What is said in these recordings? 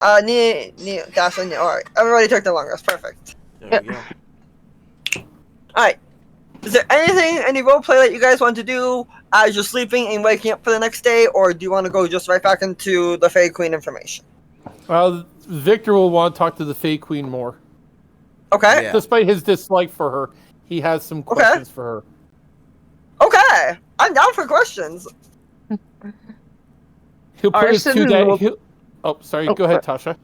Dash, and Orak. Everybody took the long rest. Perfect. There we go. Alright. Is there any roleplay that you guys want to do as you're sleeping and waking up for the next day, or do you want to go just right back into the Fey Queen information? Victor will want to talk to the Fey Queen more. Okay. Yeah. Despite his dislike for her, he has some questions for her. Okay. I'm down for questions. He'll put his Arson 2 days. will- Oh, sorry. Go ahead, Tasha.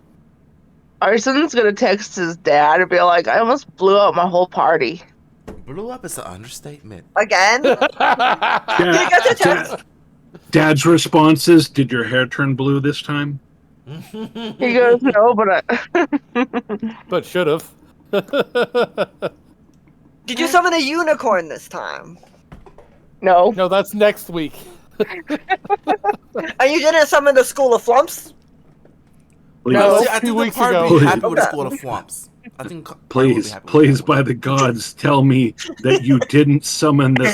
Arson's gonna text his dad and be like, I almost blew up my whole party. Blew up is an understatement. Again? Did you get the text? Dad's response is, did your hair turn blue this time? He goes, no, but But should have. Did you summon a unicorn this time? no. No, that's next week. And you didn't summon the School of Flumps? No, See, I few think the weeks party ago. would be happy with the Okay. School of Flumps. I think party would be Please, happy with please, that by one. the gods, tell me that you didn't summon the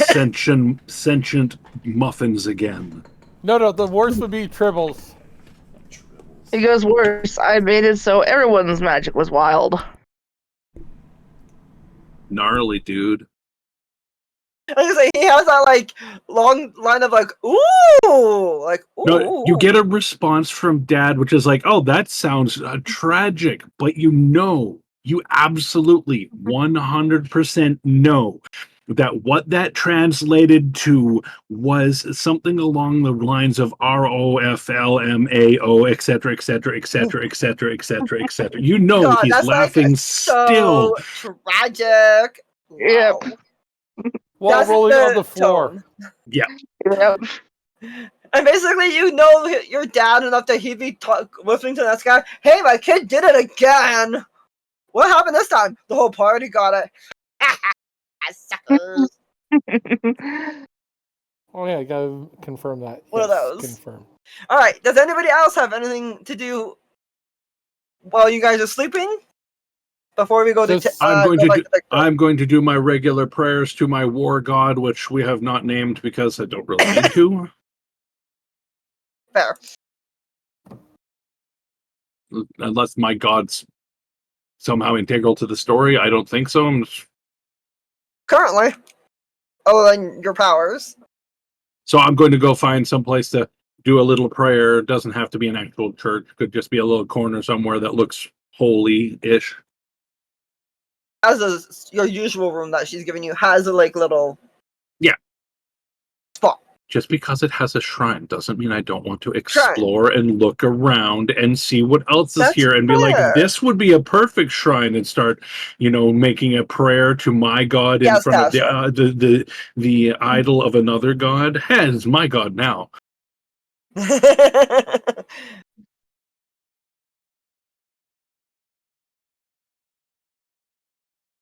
sentient muffins again. No, the worst would be Tribbles. He goes, worse. I made it so everyone's magic was wild. Gnarly, dude. I was gonna say, he has that, like, long line of, like, ooh! Like, ooh. No, you get a response from Dad, which is like, oh, that sounds tragic, but you absolutely 100% know that what that translated to was something along the lines of ROFLMAO, etc., etc., etc., etc., etc., etc. You know God, he's that's, laughing like, still. so tragic. Yep. Wow. While That's rolling the on the floor. tone. Yeah. Yep. And basically, you know your dad enough that he'd be listening to that guy. Hey, my kid did it again. What happened this time? The whole party got it. Suckers. Oh yeah, I gotta confirm that. One of Yes, those. confirm. All right. Does anybody else have anything to do while you guys are sleeping? Before we go to, I'm going to do my regular prayers to my war god, which we have not named because I don't really need to. Fair. Unless my god's somehow integral to the story, I don't think so. Currently. Other than your powers. So I'm going to go find some place to do a little prayer. It doesn't have to be an actual church. It could just be a little corner somewhere that looks holy-ish. As your usual room that she's giving you has a little spot. Just because it has a shrine doesn't mean I don't want to explore and look around and see what else is here and be like, this would be a perfect shrine, and start, making a prayer to my god in front of the idol of another god. Hey, it's my god now.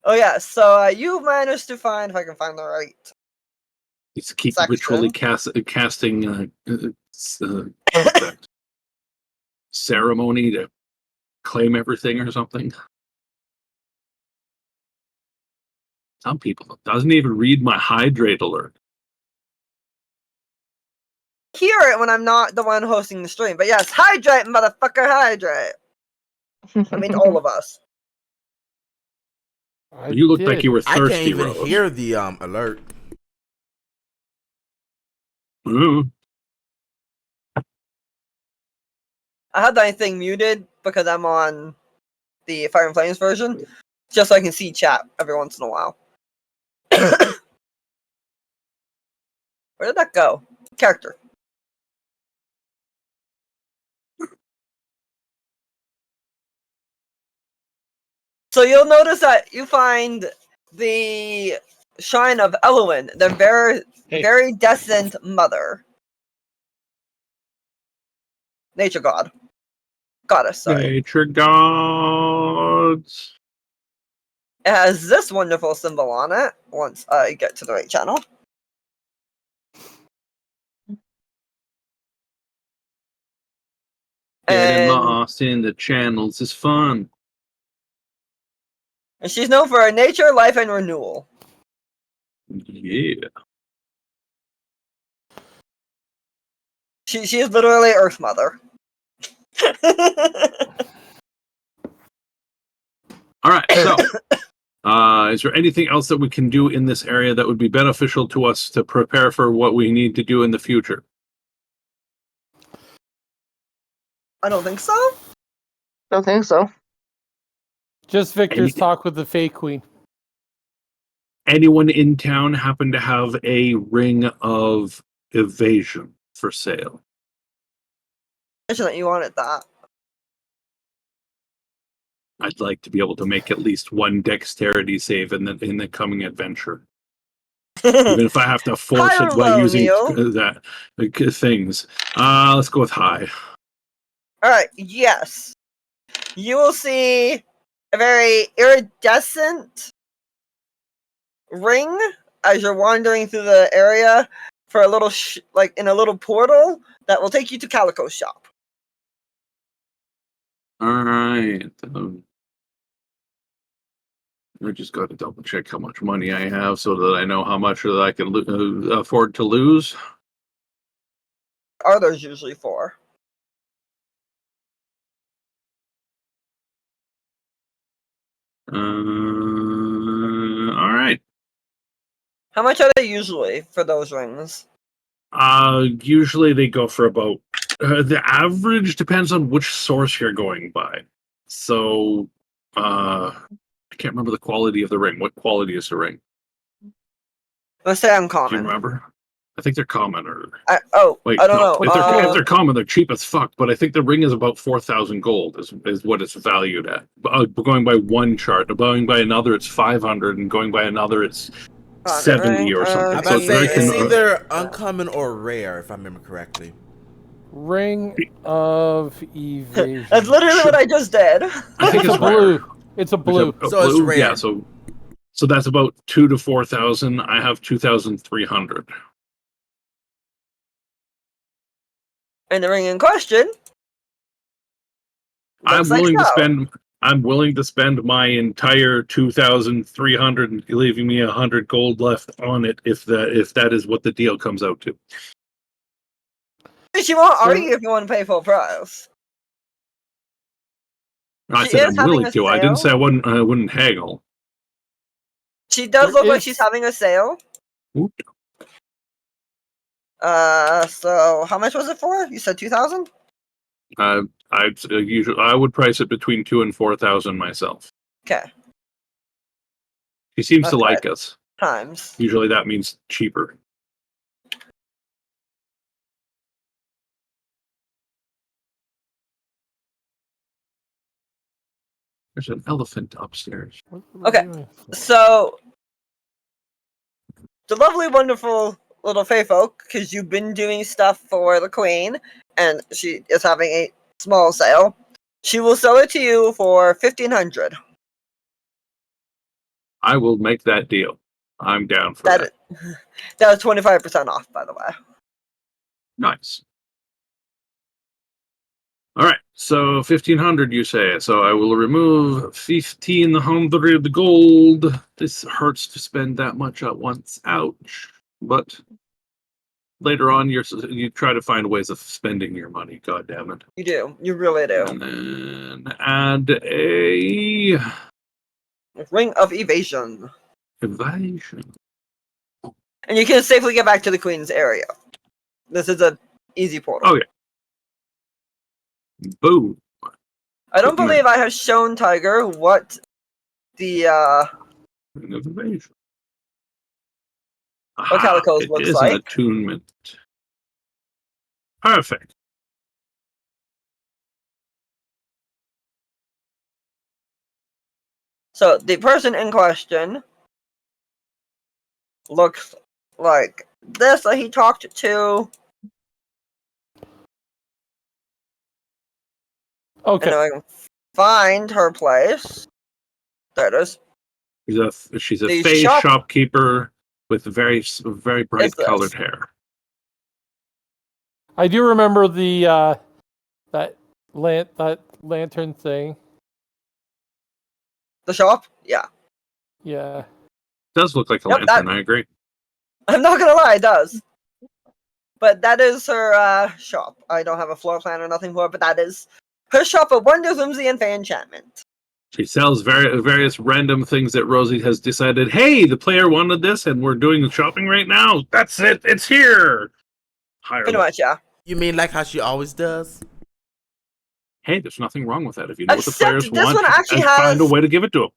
Oh yeah, so you managed to find, if I can find the right. It's keep section. ritually casting ceremony to claim everything or something. Some people doesn't even read my hydrate alert. Hear it when I'm not the one hosting the stream, but yes, hydrate, motherfucker, hydrate. I mean, all of us. You looked like you were thirsty, I can't even Rose. hear the alert. Mm. I had that thing muted because I'm on the Fire and Flames version, just so I can see chat every once in a while. Where did that go? Character. So you'll notice that you find the shrine of Elowen, the very descent mother. Nature god. Goddess, sorry. Nature gods. It has this wonderful symbol on it, once I get to the right channel. Getting lost in the channels is fun. And she's known for her nature, life, and renewal. Yeah. She is literally Earth Mother. All right, so is there anything else that we can do in this area that would be beneficial to us to prepare for what we need to do in the future? I don't think so. Don't think so. Just Victor's talk with the Fey Queen. Anyone in town happen to have a ring of evasion for sale? Mention that you wanted that. I'd like to be able to make at least one dexterity save in the coming adventure. Even if I have to force High or it by low, using Neil? things. Let's go with high. Alright, yes. You will see a very iridescent ring as you're wandering through the area for a little, like in a little portal that will take you to Calico's shop. Alright. I just got to double check how much money I have so that I know how much that I can afford to lose. Are those usually for? All right. How much are they usually for those rings? Usually they go for about the average depends on which source you're going by. So, I can't remember the quality of the ring. What quality is the ring? Let's say I'm Do you common. remember? I think they're common. I Wait, don't no. know. If they're common, they're cheap as fuck. But I think the ring is about 4,000 gold is what it's valued at. Going by one chart, going by another, it's 500, and going by another, it's 70 or something. I'm about to say it's either uncommon or rare, if I remember correctly. Ring of evasion. That's literally what I just did. I think it's blue. It's a blue. So it's rare. Yeah, so that's about 2,000 to 4,000. I have 2,300. And the ring in question. I'm willing to spend my entire 2,300, leaving me 100 gold left on it if that is what the deal comes out to. She won't argue if you want to pay full price. I said I'm willing to. I didn't say I wouldn't haggle. She does look like she's having a sale. Oop. So how much was it for? You said 2,000? I would price it between 2,000 and 4,000 myself. Okay. She seems to like us. Times. Usually that means cheaper. There's an elephant upstairs. Okay, so the lovely, wonderful little Fey folk, because you've been doing stuff for the Queen, and she is having a small sale. She will sell it to you for 1,500. I will make that deal. I'm down for that. That was 25% off, by the way. Nice. All right, so 1,500 you say. So I will remove 1,500 gold. This hurts to spend that much at once. Ouch. But later on, you try to find ways of spending your money. God damn it. You do. You really do. And then add a ring of evasion. Evasion. And you can safely get back to the Queen's area. This is an easy portal. Oh yeah. Boom. I don't believe I have shown Tiger what the Ring of evasion. what Calico's looks like. An attunement. Perfect. So the person in question looks like this that he talked to. Okay. And I can find her place. There it is. She's a Fey shopkeeper with very bright colored hair. I do remember the that lantern thing. The shop? Yeah. Yeah. It does look like a lantern, I agree. I'm not gonna lie, it does. But that is her shop. I don't have a floor plan or nothing for it, but that is Push off a wonder, whimsy, and fair enchantment. She sells various random things that Rosie has decided, hey, the player wanted this and we're doing the shopping right now. That's it. It's here. Higher Pretty level. much, yeah. You mean like how she always does? Hey, there's nothing wrong with that. If you know what the Except players this want, one actually find a has- way to give it to them.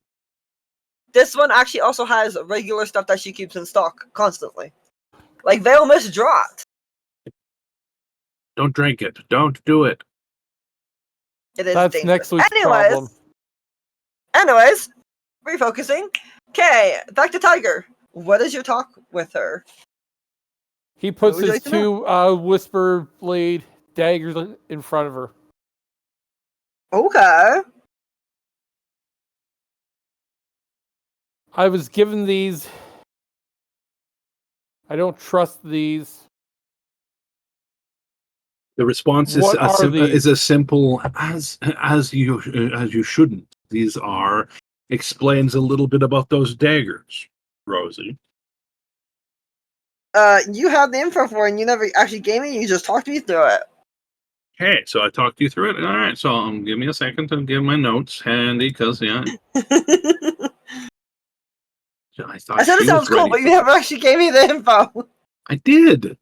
This one actually also has regular stuff that she keeps in stock constantly. Like Veil Miss Draught. Don't drink it. Don't do it. It is That's dangerous. next week's problem. Anyways, refocusing. Okay, back to Tiger. What is your talk with her? He puts would you his like to 2 whisper blade daggers in front of her. Okay. I was given these. I don't trust these. The response What are these? is as simple as you shouldn't. These are explains a little bit about those daggers, Rosie. You have the info for it and you never actually gave me, you just talked me through it. Okay, so I talked you through it. All right, so give me a second to give my notes handy, because yeah, I thought I said it she sounds was cool, ready but you for never actually gave me the info. I did.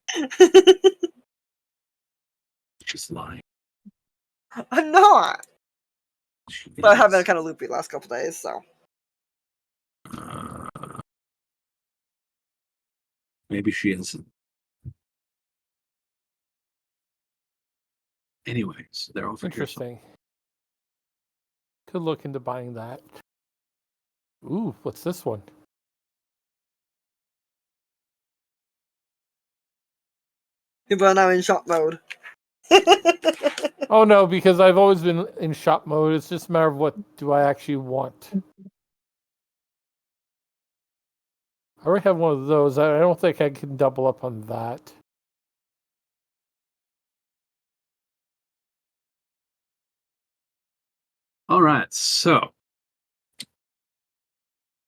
She's lying. I'm not. She But I have is. been kind of loopy last couple days, so. Maybe she isn't. Anyways, they're over here. Interesting. Could look into buying that. Ooh, what's this one? People are now in shop mode. Oh no, because I've always been in shop mode. It's just a matter of what do I actually want. I already have one of those. I don't think I can double up on that. All right, so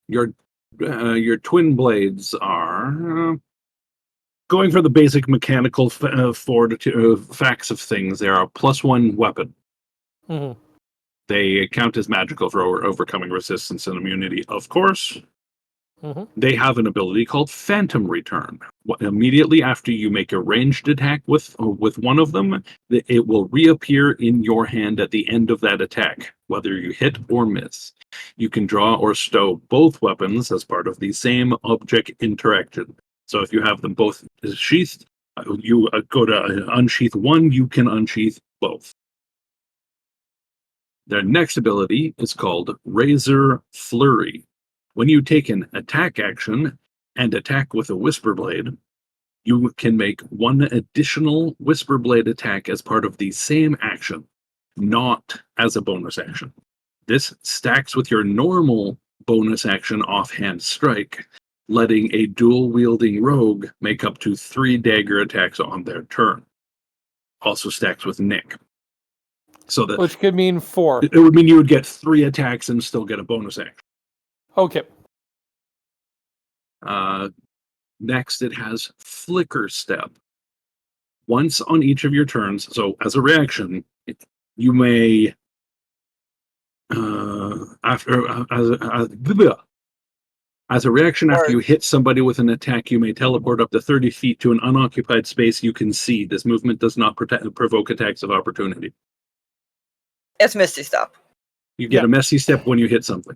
your twin blades are going for the basic mechanical facts of things. They are a +1 weapon. Mm-hmm. They count as magical for overcoming resistance and immunity, of course. Mm-hmm. They have an ability called Phantom Return. Immediately after you make a ranged attack with one of them, it will reappear in your hand at the end of that attack, whether you hit or miss. You can draw or stow both weapons as part of the same object interaction. So if you have them both sheathed, you go to unsheath one, you can unsheath both. Their next ability is called Razor Flurry. When you take an attack action and attack with a Whisper Blade, you can make one additional Whisper Blade attack as part of the same action, not as a bonus action. This stacks with your normal bonus action Offhand Strike, letting a dual-wielding rogue make up to 3 dagger attacks on their turn. Also stacks with Nick. So that Which could mean 4. it would mean you would get 3 attacks and still get a bonus action. Okay. Next, it has Flicker Step. Once on each of your turns, so as a reaction, you may as a reaction after you hit somebody with an attack, you may teleport up to 30 feet to an unoccupied space you can see. This movement does not provoke attacks of opportunity. It's Misty Step. You get Yeah. a messy step when you hit something.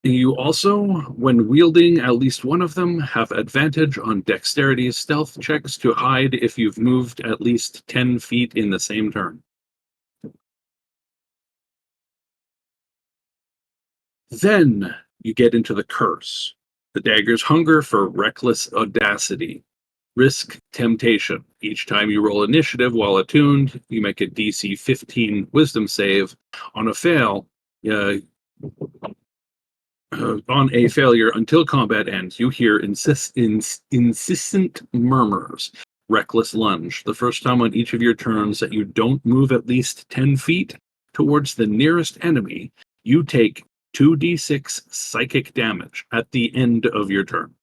You also, when wielding at least one of them, have advantage on dexterity stealth checks to hide if you've moved at least 10 feet in the same turn. Then you get into the curse. The daggers hunger for reckless audacity. Risk temptation. Each time you roll initiative while attuned, you make a DC 15 wisdom save. On a fail, on a failure until combat ends, you hear insistent murmurs. Reckless lunge. The first time on each of your turns that you don't move at least 10 feet towards the nearest enemy, you take 2d6 psychic damage at the end of your turn.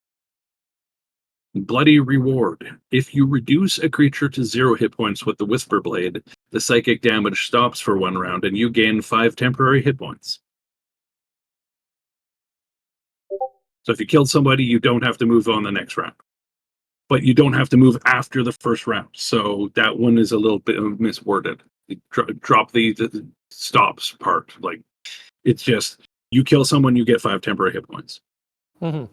Bloody reward. If you reduce a creature to 0 hit points with the Whisper Blade, the psychic damage stops for 1 round and you gain 5 temporary hit points. So if you killed somebody, you don't have to move on the next round. But you don't have to move after the first round. So that one is a little bit misworded. Drop the stops part. Like, it's just, you kill someone, you get 5 temporary hit points. Mm-hmm.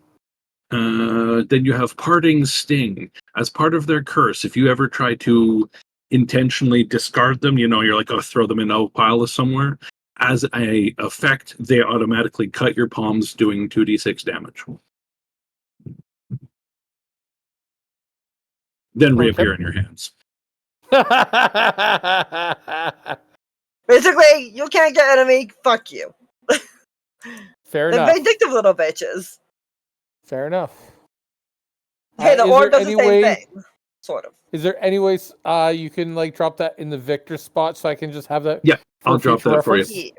Then you have Parting Sting. As part of their curse, if you ever try to intentionally discard them, you're like, oh, throw them in a pile of somewhere. As a effect, they automatically cut your palms, doing 2d6 damage. Then reappear in your hands. Basically, you can't get enemy. Fuck you. Fair They're enough. vindictive little bitches. Fair enough. Hey, the is orb there does the any same way- thing. Sort of. Is there any ways you can like drop that in the Victor spot so I can just have that? Yeah, for I'll drop future that for you. reference?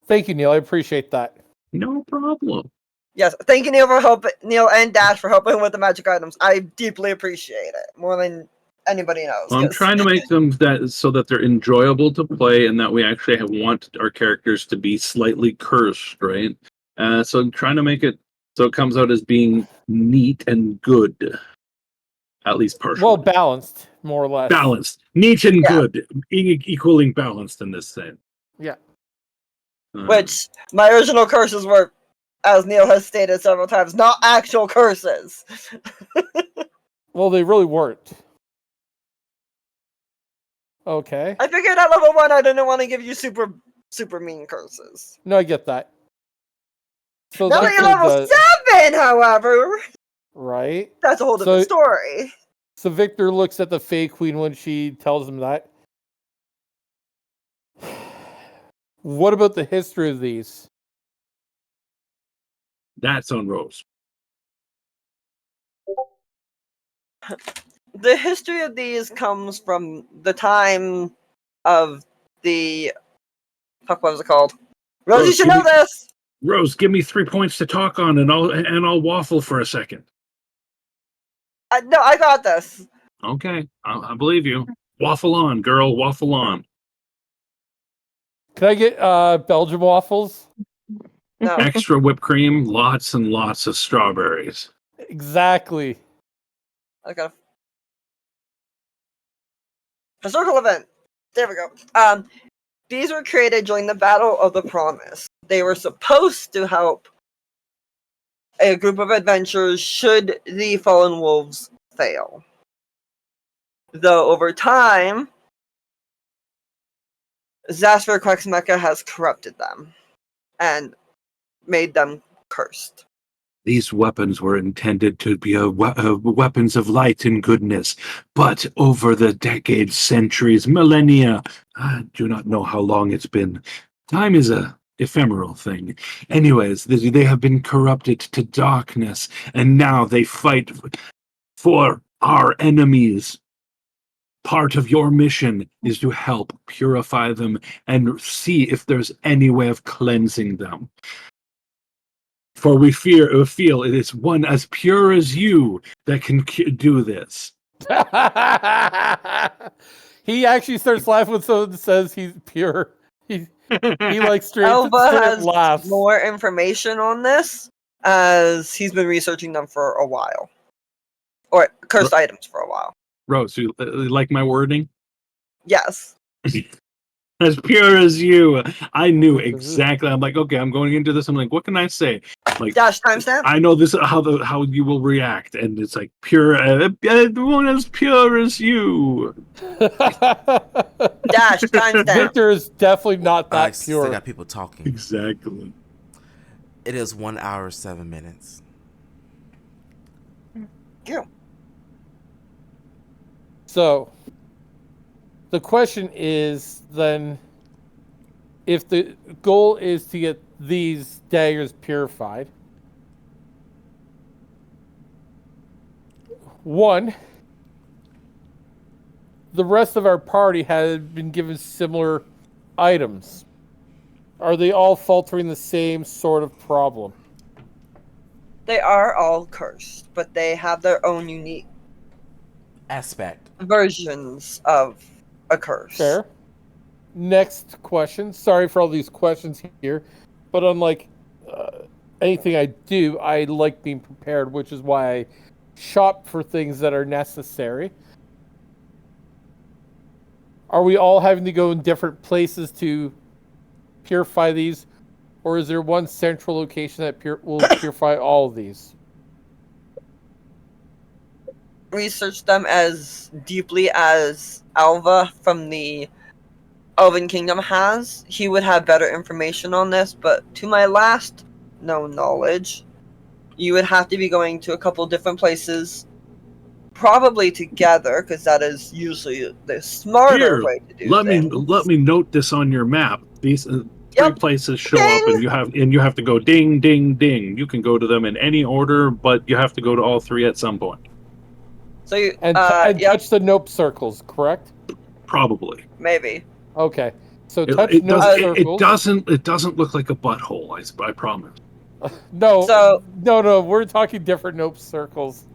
Thank you, Neil. I appreciate that. No problem. Yes, thank you, Neil and Dash for helping with the magic items. I deeply appreciate it more than anybody knows. I'm trying to make them so that they're enjoyable to play, and that we actually want our characters to be slightly cursed, right? So I'm trying to make it so it comes out as being neat and good, at least partially. Well, balanced, more or less. Balanced, neat and Yeah. good, equaling balanced in this thing. Yeah. Which my original curses were, as Neil has stated several times, not actual curses. Well, they really weren't. Okay. I figured at level 1 I didn't want to give you super mean curses. No, I get that. So Now that you're that's level 7, however, right. that's a whole different story. So Victor looks at the Fey Queen when she tells him that. What about the history of these? That's on Rose. The history of these comes from the time of the... Fuck, what was it called? Rose, you should know this! Rose, give me 3 points to talk on, and I'll waffle for a second. No, I got this. Okay, I believe you. Waffle on, girl. Waffle on. Can I get Belgian waffles? No. Extra whipped cream, lots and lots of strawberries. Exactly. I got a historical event. There we go. These were created during the Battle of the Promise. They were supposed to help a group of adventurers should the fallen wolves fail. Though over time, Zasper Quexmeca has corrupted them and made them cursed. These weapons were intended to be weapons of light and goodness, but over the decades, centuries, millennia, I do not know how long it's been. Time is a ephemeral thing. Anyways, they have been corrupted to darkness, and now they fight for our enemies. Part of your mission is to help purify them and see if there's any way of cleansing them. For we feel it is one as pure as you that can do this. He actually starts laughing when someone says he's pure. He like straight Elva has laughs. more information on this as he's been researching them for a while. Or cursed items for a while. Rose, you like my wording? Yes. As pure as you. I knew exactly. I'm like, okay, I'm going into this. I'm like, what can I say? Like, Dash timestamp. I know this how you will react, and it's like pure, one as pure as you. Dash timestamp. Victor is definitely not I that still pure. got people talking. Exactly. It is 1 hour 7 minutes. Yeah. So, the question is then, if the goal is to get these daggers purified, one, the rest of our party had been given similar items. Are they all faltering the same sort of problem? They are all cursed, but they have their own unique Aspect. versions of a curse. Fair. Next question. Sorry for all these questions here, but unlike anything I do, I like being prepared, which is why I shop for things that are necessary. Are we all having to go in different places to purify these, or is there one central location that will purify all of these? Research them as deeply as Alva from the Elven Kingdom has. He would have better information on this, but to my last known knowledge, you would have to be going to a couple different places, probably together, because that is usually the smarter way to do things. Let me note this on your map. These three places show Ding. up, and you have to go ding, ding, ding. You can go to them in any order, but you have to go to all three at some point. So you touch the nope circles, correct? Probably. Maybe. Okay. So touch It circles. It doesn't look like a butthole. I promise. No. So no. We're talking different nope circles.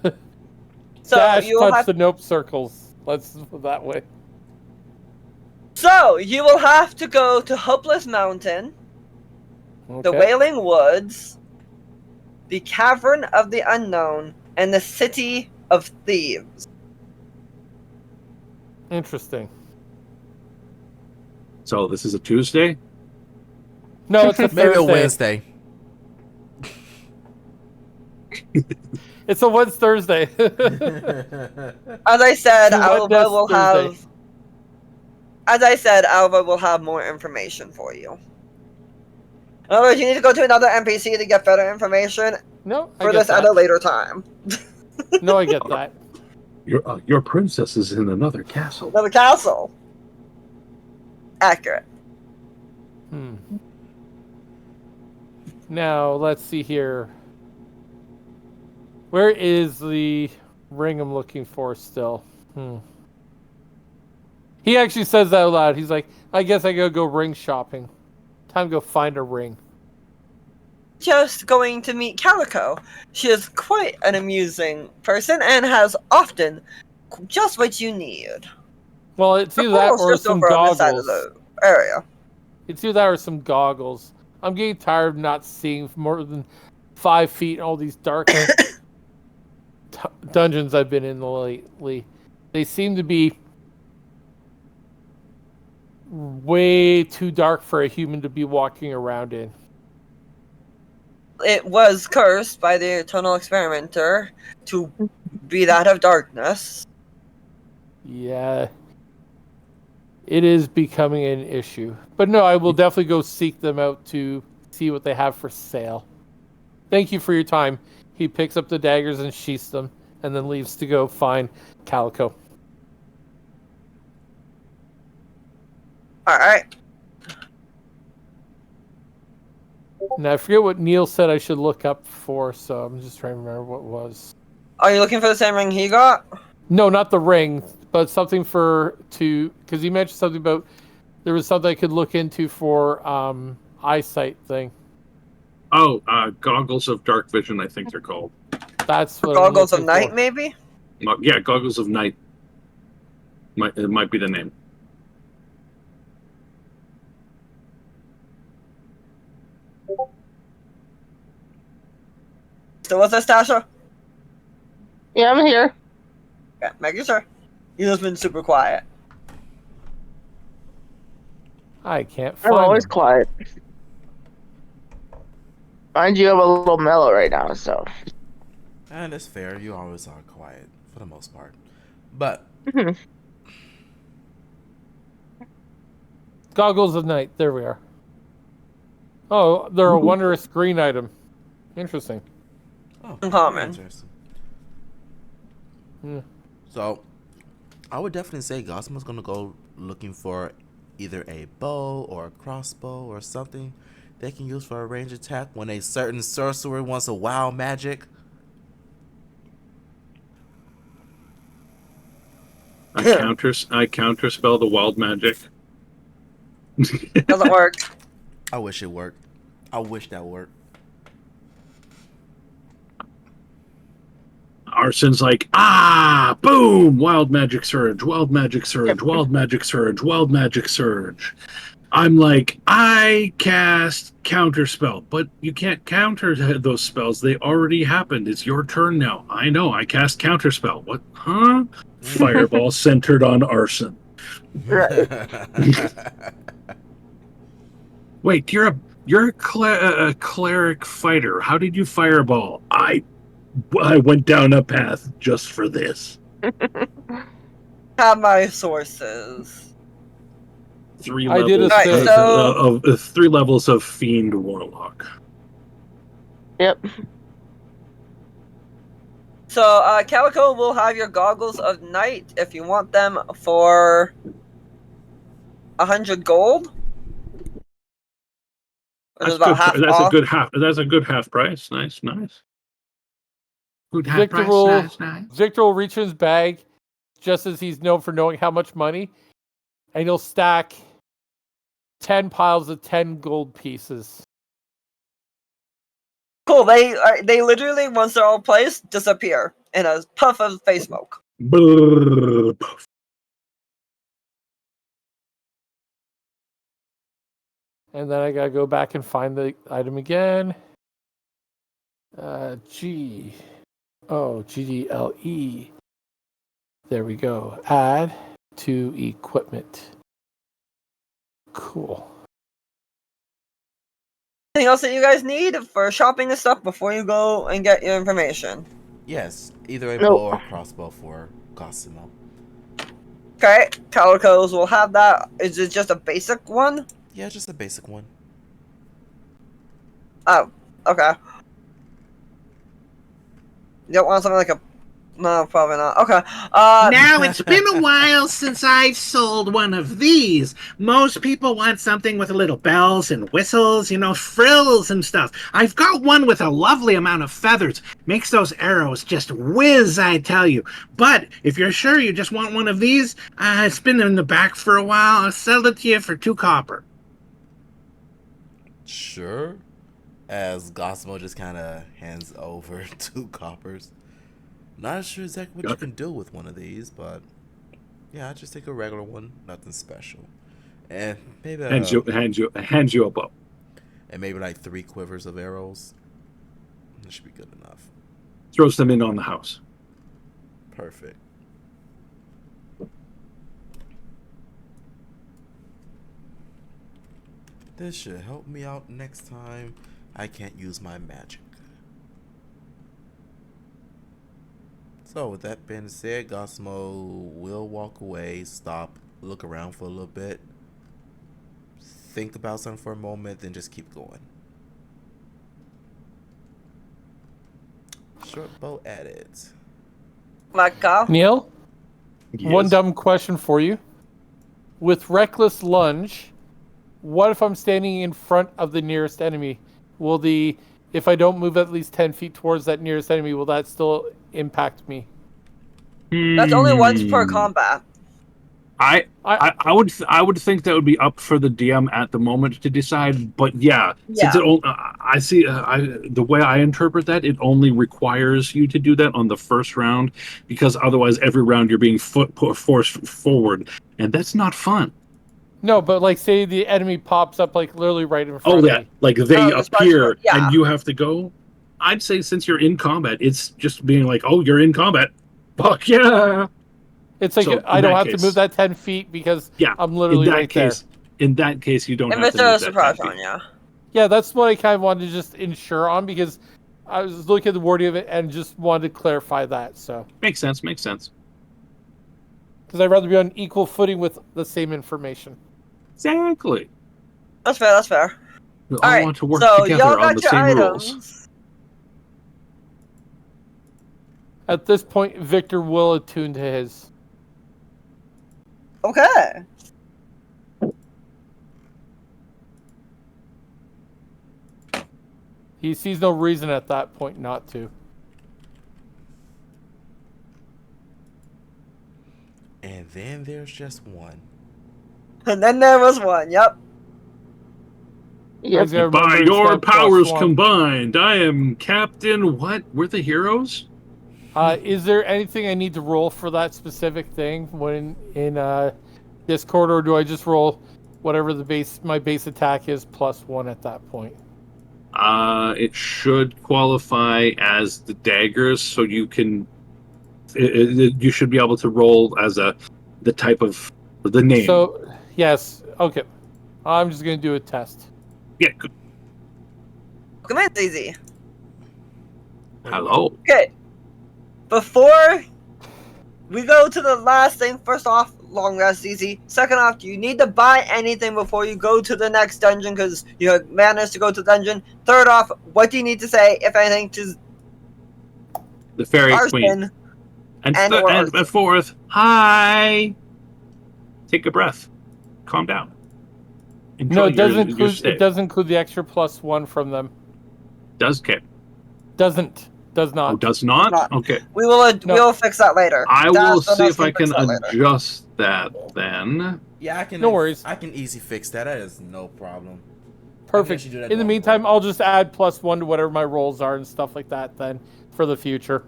So Dash you will touch have the nope circles. Let's put it that way. So you will have to go to Hopeless Mountain, the Wailing Woods, the Cavern of the Unknown, and the City of Thieves. Interesting. So this is a Tuesday? No, it's a Maybe a Thursday. Wednesday. It's a Wednesday Thursday. As I said, To Alva Wednesday will Thursday. have. As I said, Alva will have more information for you. In other words, you need to go to another NPC to get better information No, I for get this that. at a later time. No, I get that. Your princess is in another castle. Another castle. Accurate. Now, let's see here. Where is the ring I'm looking for still? He actually says that out loud. He's like, I guess I gotta go ring shopping. Time to go find a ring. Just going to meet Calico. She is quite an amusing person and has often just what you need. Well, it's either that or Just some over on this side of goggles. the area. It's either that or some goggles. I'm getting tired of not seeing more than 5 feet in all these dark dungeons I've been in lately. They seem to be way too dark for a human to be walking around in. It was cursed by the Eternal Experimenter to be that of darkness. Yeah. It is becoming an issue. But no, I will definitely go seek them out to see what they have for sale. Thank you for your time. He picks up the daggers and sheaths them, and then leaves to go find Calico. Alright. Now, I forget what Neil said I should look up for, so I'm just trying to remember what it was. Are you looking for the same ring he got? No, not the ring, but something because he mentioned something about there was something I could look into for eyesight thing. Oh, goggles of dark vision, I think they're called. That's what Goggles of I'm Night, looking for. maybe? Yeah, goggles of night. It might be the name. Still with us, Tasha? Yeah, I'm here. Yeah, making sure. You've just been super quiet. I can't I'm find always him. quiet. Mind you, I'm a little mellow right now, so. And it's fair. You always are quiet for the most part. But Goggles of Night. There we are. Oh, they're a wondrous green item. Interesting. Uncommon. Interesting. Yeah. So, I would definitely say Gossamer's gonna go looking for either a bow or a crossbow or something they can use for a range attack when a certain sorcerer wants a wild magic. I counterspell the wild magic. Doesn't work. I wish it worked. I wish that worked. Arson's like, boom, wild magic surge, wild magic surge, wild magic surge, wild magic surge. I'm like, I cast counterspell, but you can't counter those spells. They already happened. It's your turn now. I know, I cast counterspell. What? Huh? Fireball centered on Arson. Right. Wait, you're a cleric fighter. How did you fireball? I went down a path just for this. Have my sources. 3 I did levels a thing. of 3 levels of fiend warlock. Yep. So, Calico will have your goggles of night if you want them for 100 gold. That's about half that's off. a good half. That's a good half price. Nice. Good half Victor price. will, Nice. Victor will reach in his bag, just as he's known for knowing how much money, and he'll stack 10 piles of 10 gold pieces. Cool. They literally, once they're all placed, disappear in a puff of face smoke. And then I gotta go back and find the item again. GDLE. There we go. Add to equipment. Cool. Anything else that you guys need for shopping and stuff before you go and get your information? Yes, either a bow or a crossbow for Cosimo. Okay, Calicos will have that. Is it just a basic one? Yeah, just a basic one. Oh, okay. You don't want something like a... No, probably not. Okay. Now, it's been a while since I've sold one of these. Most people want something with a little bells and whistles, frills and stuff. I've got one with a lovely amount of feathers. Makes those arrows just whiz, I tell you. But if you're sure you just want one of these, it's been in the back for a while. I'll sell it to you for 2 copper. Sure. As Cosimo just kind of hands over 2 coppers. Not sure exactly what you can do with one of these, but yeah, I just take a regular one, nothing special, and maybe hands you a bow, and maybe like 3 quivers of arrows. That should be good enough. Throws them in on the house. Perfect. This should help me out next time I can't use my magic. So with that being said, Cosimo will walk away, stop, look around for a little bit, think about something for a moment, then just keep going. Short bow added. Neil, Yes. one dumb question for you. With Reckless Lunge, what if I'm standing in front of the nearest enemy? If I don't move at least 10 feet towards that nearest enemy, will that still impact me? That's only once per combat. I would think that would be up for the DM at the moment to decide, but since I see the way I interpret that, it only requires you to do that on the first round, because otherwise every round you're being forced forward, and that's not fun. No, but say the enemy pops up literally right in front of me. Like they appear yeah. and you have to go. I'd say since you're in combat, it's just being like, oh, you're in combat. Fuck yeah. It's like So, I don't have case, to move that 10 feet because I'm literally right there. In that case, you don't have If to it's move a that surprise 10 feet. on, yeah. Yeah, that's what I kind of wanted to just ensure on, because I was looking at the wording of it and just wanted to clarify that. So Makes sense. because I'd rather be on equal footing with the same information. Exactly. That's fair. We all Alright, want to work so together y'all on got the your same items. rules. At this point, Victor will attune to his. Okay. He sees no reason at that point not to. And then there's just one. And then there was one, yep. Always gotta By remember it's your got powers +1. combined, I am Captain. What? We're the heroes? Is there anything I need to roll for that specific thing when in Discord, or do I just roll whatever my base attack is +1 at that point? It should qualify as the daggers, so you can. You should be able to roll as the type of the name. So yes, okay. I'm just gonna do a test. Yeah. Good. Come in, easy. Hello. Okay. Before we go to the last thing, first off, long rest, easy. Second off, do you need to buy anything before you go to the next dungeon because you have managed to go to the dungeon? Third off, what do you need to say, if anything, to The fairy Arson queen? And Arson? fourth, hi. Take a breath. Calm down. Enjoy No, it doesn't your include. stay. It doesn't include the extra +1 from them. Does okay. Does not. Oh, does not? Not. Okay. We will fix that later. I will see if I fix can that later. adjust that then. Yeah, I can. No worries. I can easy fix that. That is no problem. Perfect. actually do that In the going meantime, forward. I'll just add +1 to whatever my rolls are and stuff like that. Then for the future.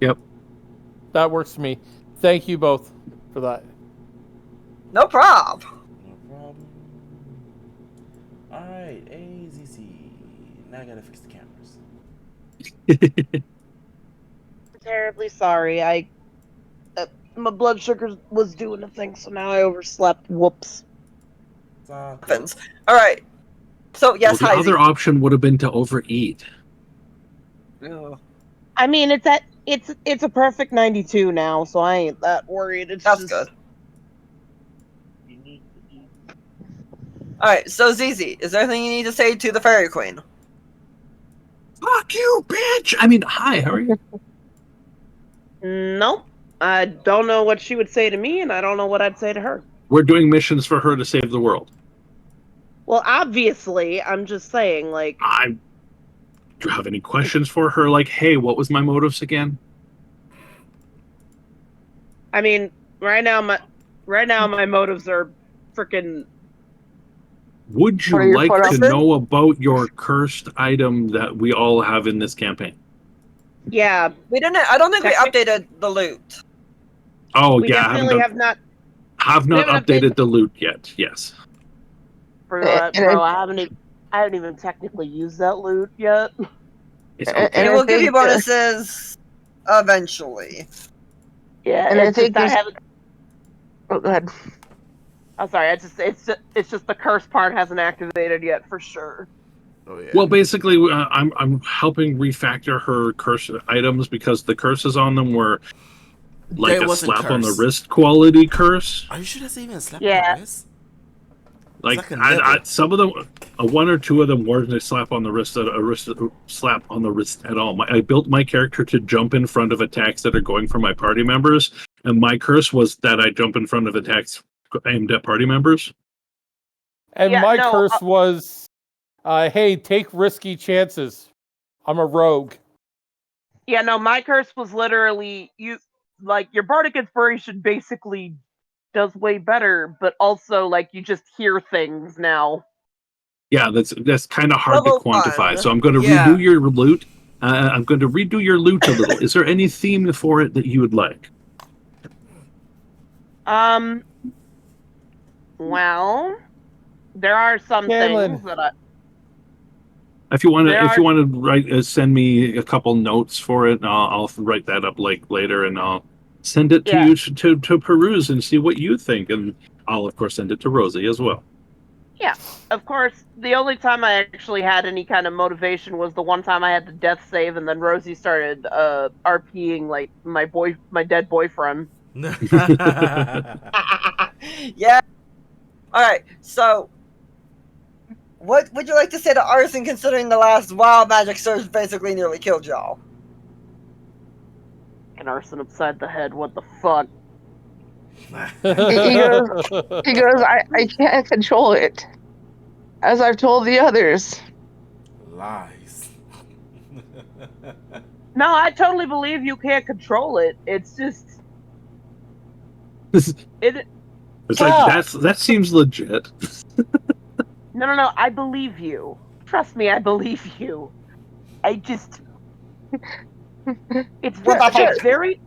Yep. That works for me. Thank you both for that. No problem. No problem. Alright, AZC. Now I gotta fix the cameras. Terribly sorry. My blood sugar was doing a thing, so now I overslept. Whoops. It's all cool. Happens. Alright. So, yes, Well, the hi. other option would have been to overeat. Ugh. I mean, it's a perfect 92 now, so I ain't that worried. It's That's just good. Alright, so ZZ, is there anything you need to say to the Fairy Queen? Fuck you, bitch! I mean, hi, how are you? Nope. I don't know what she would say to me, and I don't know what I'd say to her. We're doing missions for her to save the world. Well, obviously, I'm just saying, like, Do you have any questions for her? Like, hey, what was my motives again? I mean, right now my motives are freaking. Would What are you your like to motives? know about your cursed item that we all have in this campaign? Yeah, We didn't. I don't think we updated the loot. Oh, we yeah, definitely have not. have not we haven't updated the loot yet. Yes. Bro, I haven't even technically used that loot yet. It's And okay. We I will give you think, bonuses eventually. Yeah, And I it's think just I there's- haven't. Oh, go ahead. I'm sorry. It's just the curse part hasn't activated yet for sure. Oh yeah. Well, basically, I'm helping refactor her curse items because the curses on them were like They a wasn't slap on the cursed. wrist quality curse. Are you sure that's even a slap Yeah. on the wrist? Like like a nibble. some of them, one or two of them weren't a slap on the wrist, a slap on the wrist at all. I built my character to jump in front of attacks that are going for my party members, and my curse was that I jump in front of attacks aimed at party members. And Yeah, my no, curse was, hey, take risky chances. I'm a rogue. Yeah, no, my curse was literally you. Like your bardic inspiration basically does way better, but also like you just hear things now. Yeah, that's kind of hard Level to quantify. 1. So I'm going to Yeah. redo your loot. I'm going to redo your loot a little. Is there any theme for it that you would like? Well, there are some Scanlan. things that I. If you want to, There if you are- want to write, send me a couple notes for it. I'll write that up like later, and I'll send it to Yeah. you to peruse and see what you think. And I'll of course send it to Rosie as well. Yeah, of course. The only time I actually had any kind of motivation was the one time I had the death save, and then Rosie started RPing like my dead boyfriend. Yeah. Alright, so what would you like to say to Arson considering the last wild magic surge basically nearly killed y'all? And arson upside the head, what the fuck? He goes, I can't control it. As I've told the others. Lies. No, I totally believe you can't control it. It's just It's it. like that seems legit. No. I believe you. Trust me, I believe you. I just It's Well, that's it's it.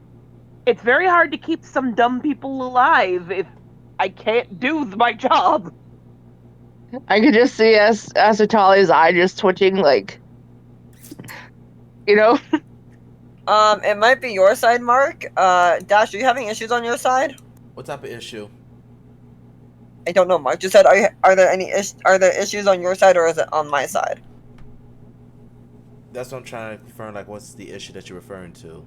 it's very hard to keep some dumb people alive if I can't do my job. I could just see Asatali's eye just twitching, like, you know. It might be your side, Mark. Dash, are you having issues on your side? What type of issue? I don't know, Mark. Just said, are there issues on your side or is it on my side? That's what I'm trying to confirm. Like, what's the issue that you're referring to?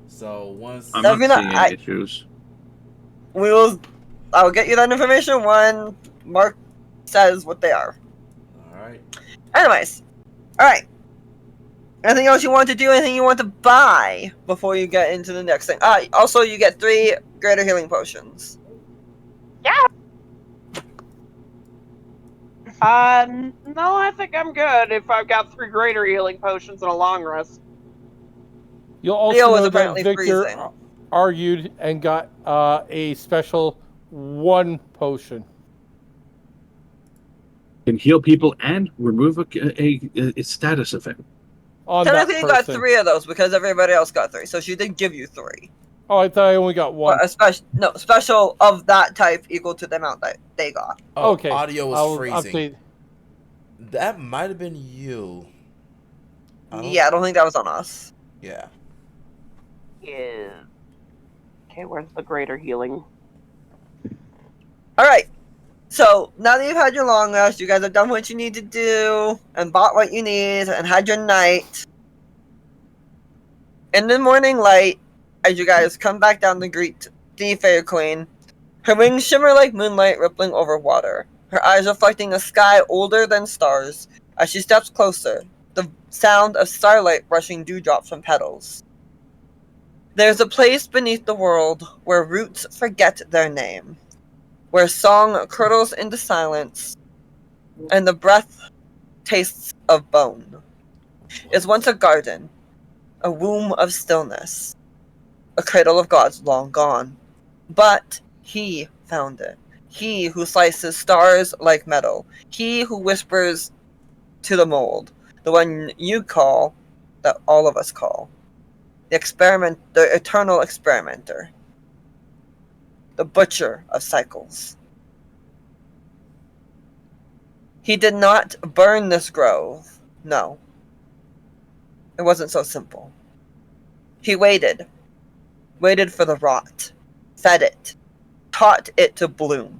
So once I'm not mean, seeing any issues. I'll get you that information when Mark says what they are. All right. Anyways, all right. Anything else you want to do? Anything you want to buy before you get into the next thing? Also, you get 3 greater healing potions. No, I think I'm good if I've got 3 greater healing potions and a long rest. You'll also Leo was know that apparently Victor freezing. argued and got a special 1 potion. Can heal people and remove a status effect. On Technically, that you got person. 3 of those because everybody else got 3. So she did give you 3. Oh, I thought I only got 1. But special of that type equal to the amount that they got. Oh, Okay. audio was I'll freezing. update. That might have been you. I don't think that was on us. Yeah. Yeah. Okay, where's the greater healing? Alright. So, now that you've had your long rest, you guys have done what you need to do, and bought what you need, and had your night. In the morning light, as you guys come back down to greet the Fair Queen, her wings shimmer like moonlight rippling over water, her eyes reflecting a sky older than stars. As she steps closer, the sound of starlight brushing dewdrops from petals. There's a place beneath the world where roots forget their name, where song curdles into silence, and the breath tastes of bone. It's once a garden, a womb of stillness, a cradle of gods long gone. But he found it. He who slices stars like metal. He who whispers to the mold. The one you call, that all of us call. The eternal experimenter. The butcher of cycles. He did not burn this grove. No. It wasn't so simple. He waited. Waited for the rot. Fed it. Taught it to bloom.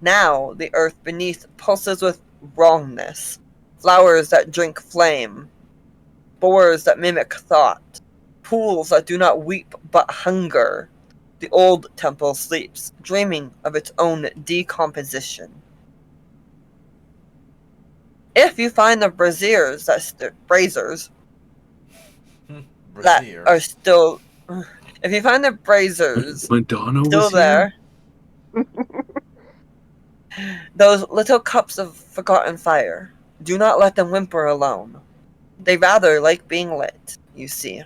Now the earth beneath pulses with wrongness. Flowers that drink flame. Boars that mimic thought. Pools that do not weep but hunger. The old temple sleeps, dreaming of its own decomposition. If you find the braziers that are still, if you find the braziers Madonna still was there, here? those little cups of forgotten fire, do not let them whimper alone. They rather like being lit, you see.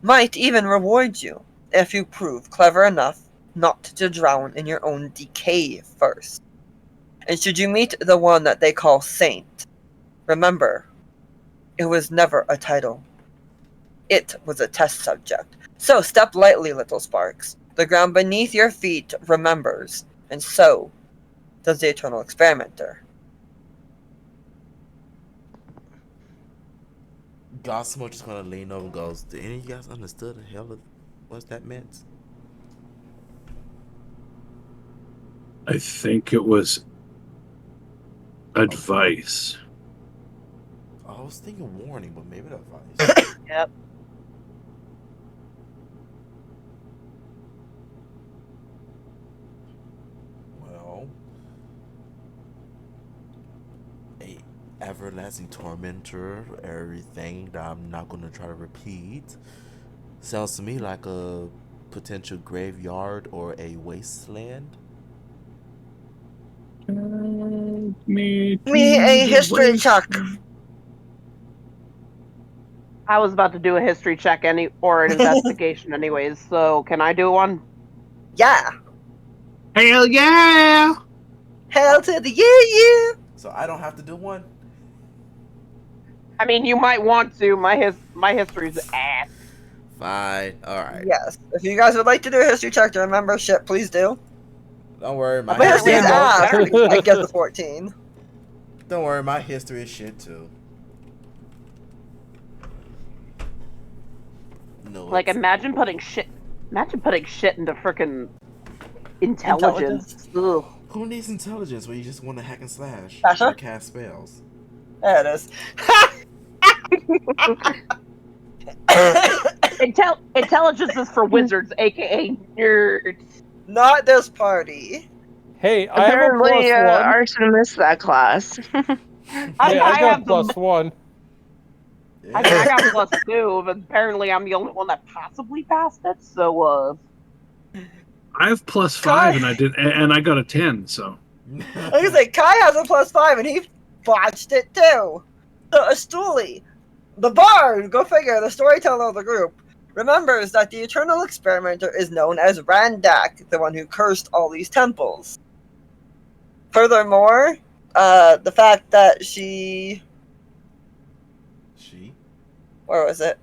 Might even reward you, if you prove clever enough not to drown in your own decay first. And should you meet the one that they call Saint, remember, it was never a title. It was a test subject. So step lightly, little sparks. The ground beneath your feet remembers, and so does the eternal experimenter. Gossamer just gonna lean over and goes, "Did any of you guys understood the hell of what that meant?" I think it was advice. I was thinking warning, but maybe advice. Yep. Well, a everlasting tormentor, everything that I'm not gonna try to repeat. Sounds to me like a potential graveyard or a wasteland. Me a history check. I was about to do a history check or an investigation anyways, so can I do one? Yeah. Hell yeah! Hell to the yeah. So I don't have to do one. I mean, you might want to. My history's ass. Fine. All right. Yes. If you guys would like to do a history check to remember shit, please do. Don't worry. My My history is Apparently, ass. I get the 14. Don't worry. My history is shit too. No. Like, imagine putting shit into frickin' intelligence. Ugh. Who needs intelligence when you just want to hack and slash Sasha? or cast spells? There it is. Intelligence is for wizards, aka nerds. Not this party. Hey, I have a Apparently, +1. Arson missed that class. Hey, I I have got the- +1. I got +2, but apparently I'm the only one that possibly passed it. So, I have +5, and I got a 10. So Like I say, Kai has a +5 and he botched it too. So Astuli, the bard, go figure, the storyteller of the group, remembers that the eternal experimenter is known as Randak, the one who cursed all these temples. Furthermore, the fact that she... Where was it?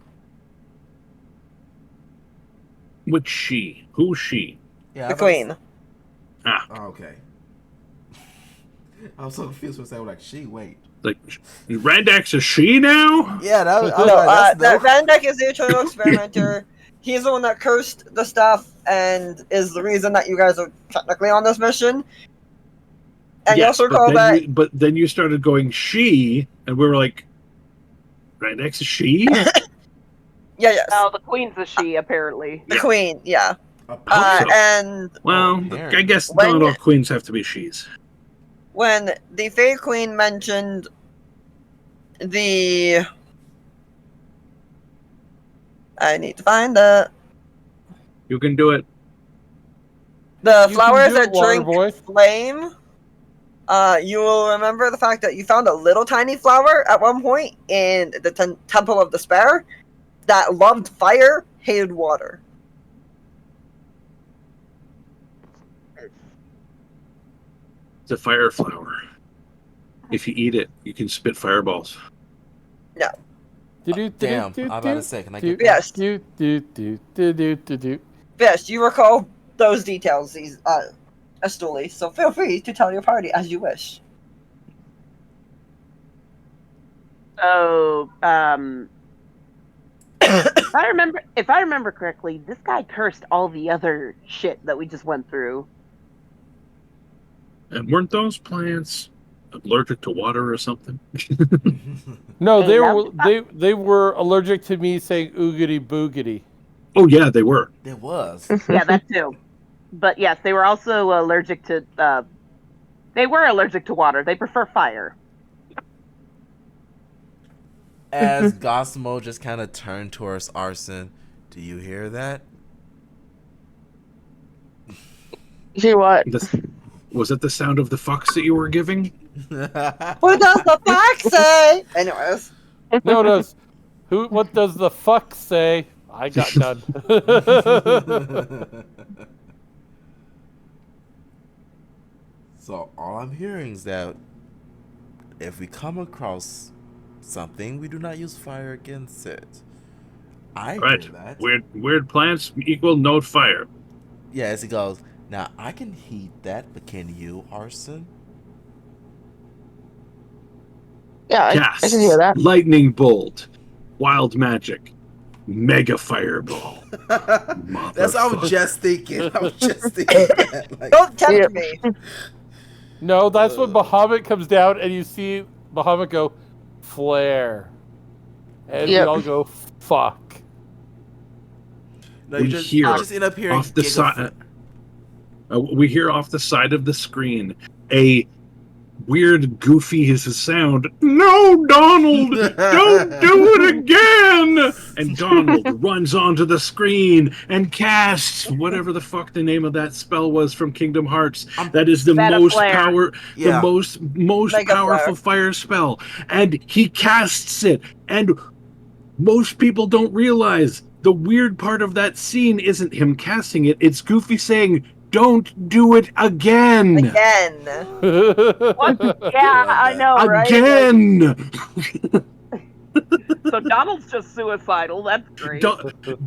which she? Who's she? Yeah, The queen. Ah, Oh, okay. I was so confused when saying like she. Wait. like Randak's a she now? Yeah, that was. I was No, like, that's Randak is the eternal experimenter. He's the one that cursed the stuff and is the reason that you guys are technically on this mission. And you also recall that... But then you started going she, and we were like, Randak's a she? Yes. oh, the queen's a she, apparently. The queen, yeah. a so. And Well, Apparently. I guess When- not all queens have to be she's. when the Fey Queen mentioned the... I need to find the You can do it. the You flowers can do it, that drink Waterboy. flame. You will remember the fact that you found a little tiny flower at one point in the Temple of Despair that loved fire, hated water. It's a fire flower. If you eat it, you can spit fireballs. Damn, I'm about to say, can I get Yes. Yes, you recall those details, these Astuli, so feel free to tell your party as you wish. So, if I remember correctly, this guy cursed all the other shit that we just went through. And weren't those plants allergic to water or something? No, Hey, they were allergic to me saying oogity boogity. Oh yeah, they were. It was. Yeah, that too. But yes, they were also allergic to. They were allergic to water. They prefer fire. As Gosmo just kind of turned towards Arson, do you hear that? See what? Was it the sound of the fox that you were giving? What does the fox say? Anyways. No, what does the fuck say? I got none. So all I'm hearing is that if we come across something, we do not use fire against it. I Right. hear that. Weird plants equal no fire. Yeah, as he goes, now I can heat that, but can you, Arson? Yeah, I Casts, can hear that. lightning bolt, wild magic, mega fireball. That's what I was just thinking. I was just thinking that. Like, Don't tempt Yep. me. No, that's when Bahamut comes down and you see Bahamut go, flare. And Yep. we all go, fuck. no, We you just hear end up hearing off the Giga- side. We hear off the side of the screen a weird, goofy sound. No, Donald, don't do it again! And Donald runs onto the screen and casts whatever the fuck the name of that spell was from Kingdom Hearts. That is the Meta most flare. Yeah. the most Mega powerful flare. fire spell, and he casts it. And most people don't realize the weird part of that scene isn't him casting it; it's Goofy saying, "Don't do it again." Again. What? Yeah, I know, right? Again. So Donald's just suicidal. That's great.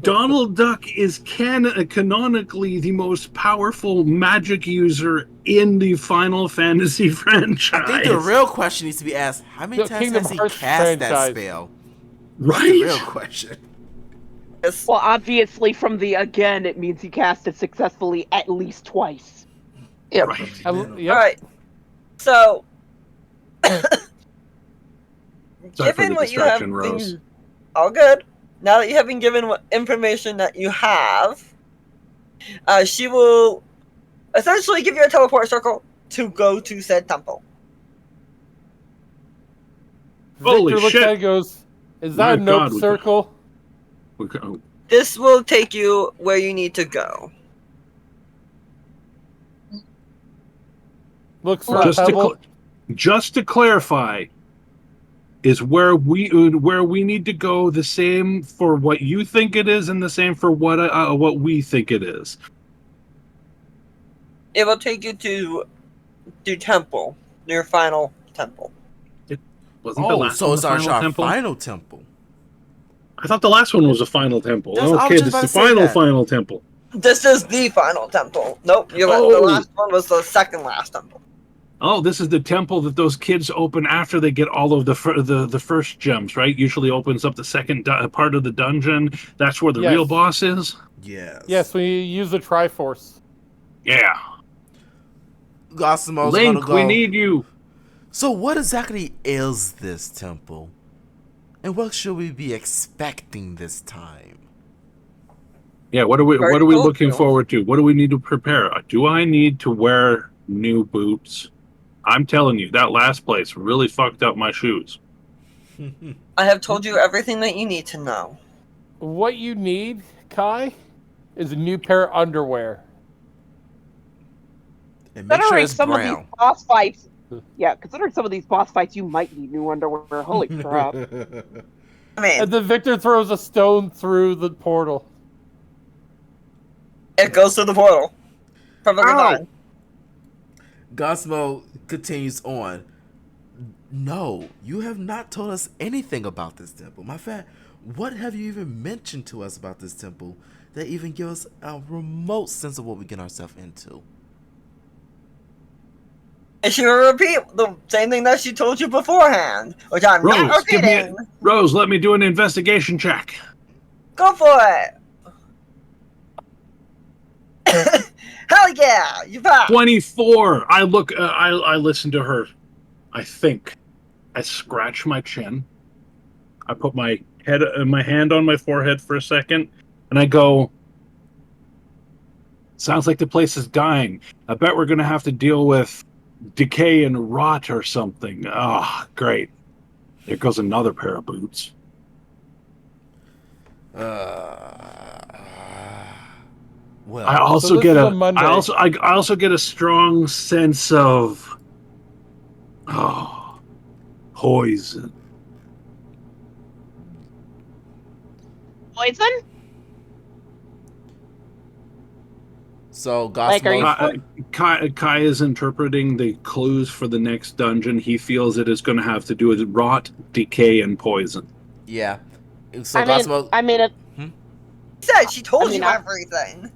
Donald Duck is canonically the most powerful magic user in the Final Fantasy franchise. I think the real question needs to be asked: how many The times Kingdom has he Hearts cast that franchise. spell? Right? The real question. Well, obviously, from the again, it means he cast it successfully at least twice. Yep. Right. Yep. Alright. So, Sorry for given the what you have distraction, Rose. been, all good. Now that you have been given what information that you have, she will essentially give you a teleport circle to go to said temple. Holy Victor looks shit. at it and goes, "Is My that a note God, we- circle?" This will take you where you need to go. Looks for a pebble. Just to clarify, is where we need to go the same for what you think it is, and the same for what we think it is? It will take you to the temple, your final temple. Wasn't the last So one it's the final temple? final temple. I thought the last one was a final temple. I was Okay, just this about is to the say that. final temple. This is the final temple. Nope, the Oh. last one was the second last temple. Oh, this is the temple that those kids open after they get all of the first gems, right? Usually opens up the second part of the dungeon. That's where the Yes. real boss is. Yes. Yes, when you use the Triforce. Yeah. Gossamo's Link, gonna go. we need you. So what exactly is this temple? And what should we be expecting this time? Yeah, what are we Already told looking you. forward to? What do we need to prepare? Do I need to wear new boots? I'm telling you, that last place really fucked up my shoes. I have told you everything that you need to know. What you need, Kai, is a new pair of underwear. And make sure Considering it's some of brown. these boss fights, considering some of these boss fights, you might need new underwear. Holy crap! I mean, And then Victor throws a stone through the portal. it goes to the portal. Perfectly Ow. fine. Gosmo continues on. No, you have not told us anything about this temple. My fact, what have you even mentioned to us about this temple that even gives us a remote sense of what we get ourselves into? And she will repeat the same thing that she told you beforehand, which I'm not Rose, repeating. Rose, let me do an investigation check. Go for it. Hell yeah, you passed. 24. I look. I listen to her. I think. I scratch my chin. I put my hand on my forehead for a second, and I go. Sounds like the place is dying. I bet we're gonna have to deal with decay and rot or something. Ah, great. There goes another pair of boots. Well, I also So this get is a. a Monday. I also get a strong sense of. Oh, poison. Poison? so Like, are you- Gosmo, Kai is interpreting the clues for the next dungeon. He feels it is going to have to do with rot, decay, and poison. yeah. So I Gosmo, mean, She said she told I mean, you I- everything.